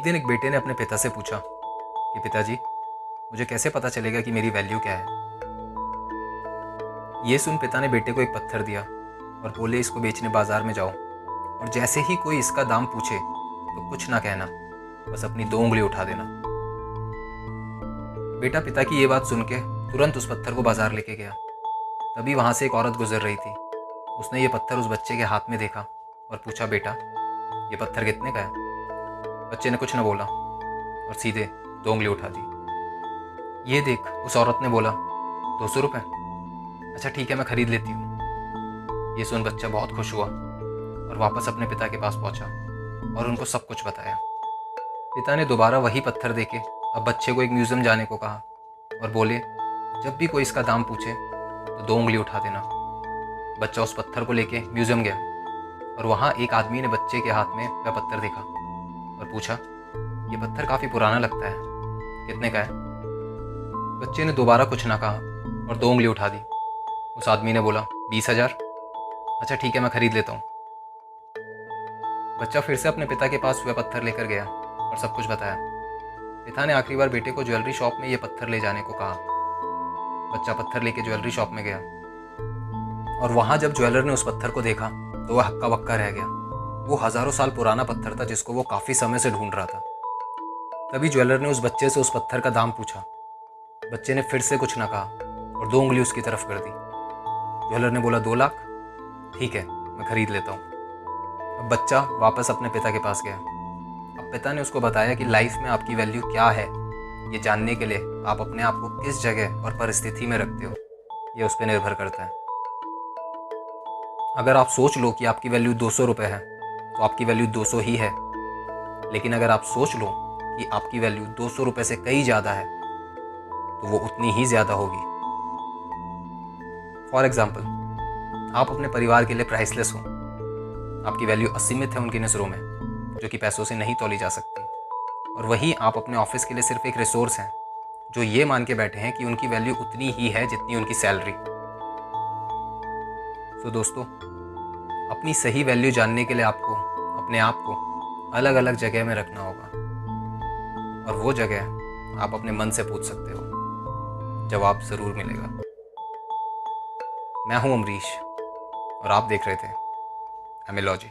एक दिन एक बेटे ने अपने पिता से पूछा कि पिताजी, मुझे कैसे पता चलेगा कि मेरी वैल्यू क्या है। ये सुन पिता ने बेटे को एक पत्थर दिया और बोले, इसको बेचने बाजार में जाओ और जैसे ही कोई इसका दाम पूछे तो कुछ ना कहना, बस अपनी 2 उंगली उठा देना। बेटा पिता की ये बात सुन के तुरंत उस पत्थर को बाजार लेके गया। तभी वहां से एक औरत गुजर रही थी। उसने ये पत्थर उस बच्चे के हाथ में देखा और पूछा, बेटा ये पत्थर कितने का है। बच्चे ने कुछ न बोला और सीधे 2 उंगली उठा दी। ये देख उस औरत ने बोला, 200 रुपये, अच्छा ठीक है मैं खरीद लेती हूँ। ये सुन बच्चा बहुत खुश हुआ और वापस अपने पिता के पास पहुंचा और उनको सब कुछ बताया। पिता ने दोबारा वही पत्थर देके अब बच्चे को एक म्यूजियम जाने को कहा और बोले, जब भी कोई इसका दाम पूछे तो 2 उंगली उठा देना। बच्चा उस पत्थर को लेके म्यूजियम गया और वहाँ एक आदमी ने बच्चे के हाथ में वह पत्थर देखा और पूछा, ये पत्थर काफ़ी पुराना लगता है, कितने का है। बच्चे ने दोबारा कुछ ना कहा और 2 उंगली उठा दी। उस आदमी ने बोला, 20,000, अच्छा ठीक है मैं खरीद लेता हूँ। बच्चा फिर से अपने पिता के पास वह पत्थर लेकर गया और सब कुछ बताया। पिता ने आखिरी बार बेटे को ज्वेलरी शॉप में ये पत्थर ले जाने को कहा। बच्चा पत्थर लेके ज्वेलरी शॉप में गया और वहाँ जब ज्वेलर ने उस पत्थर को देखा तो वह हक्का बक्का रह गया। वो हज़ारों साल पुराना पत्थर था जिसको वो काफ़ी समय से ढूंढ रहा था। तभी ज्वेलर ने उस बच्चे से उस पत्थर का दाम पूछा। बच्चे ने फिर से कुछ ना कहा और 2 उंगली उसकी तरफ कर दी। ज्वेलर ने बोला, 2 लाख, ठीक है मैं खरीद लेता हूँ। अब बच्चा वापस अपने पिता के पास गया। अब पिता ने उसको बताया कि लाइफ में आपकी वैल्यू क्या है, ये जानने के लिए आप अपने आप को किस जगह और परिस्थिति में रखते हो, ये उस पर निर्भर करता है। अगर आप सोच लो कि आपकी वैल्यू 200 रुपये है तो आपकी वैल्यू 200 ही है। लेकिन अगर आप सोच लो कि आपकी वैल्यू 200 रुपये से कहीं ज़्यादा है तो वो उतनी ही ज़्यादा होगी। फॉर एग्जाम्पल, आप अपने परिवार के लिए प्राइसलेस हो। आपकी वैल्यू असीमित है उनकी नज़रों में, जो कि पैसों से नहीं तोली जा सकती। और वहीं आप अपने ऑफिस के लिए सिर्फ एक रिसोर्स हैं, जो ये मान के बैठे हैं कि उनकी वैल्यू उतनी ही है जितनी उनकी सैलरी। तो दोस्तों, अपनी सही वैल्यू जानने के लिए आपको अपने आप को अलग अलग जगह में रखना होगा और वो जगह आप अपने मन से पूछ सकते हो। जवाब ज़रूर मिलेगा। मैं हूं अमरीश और आप देख रहे थे एमिलॉजी।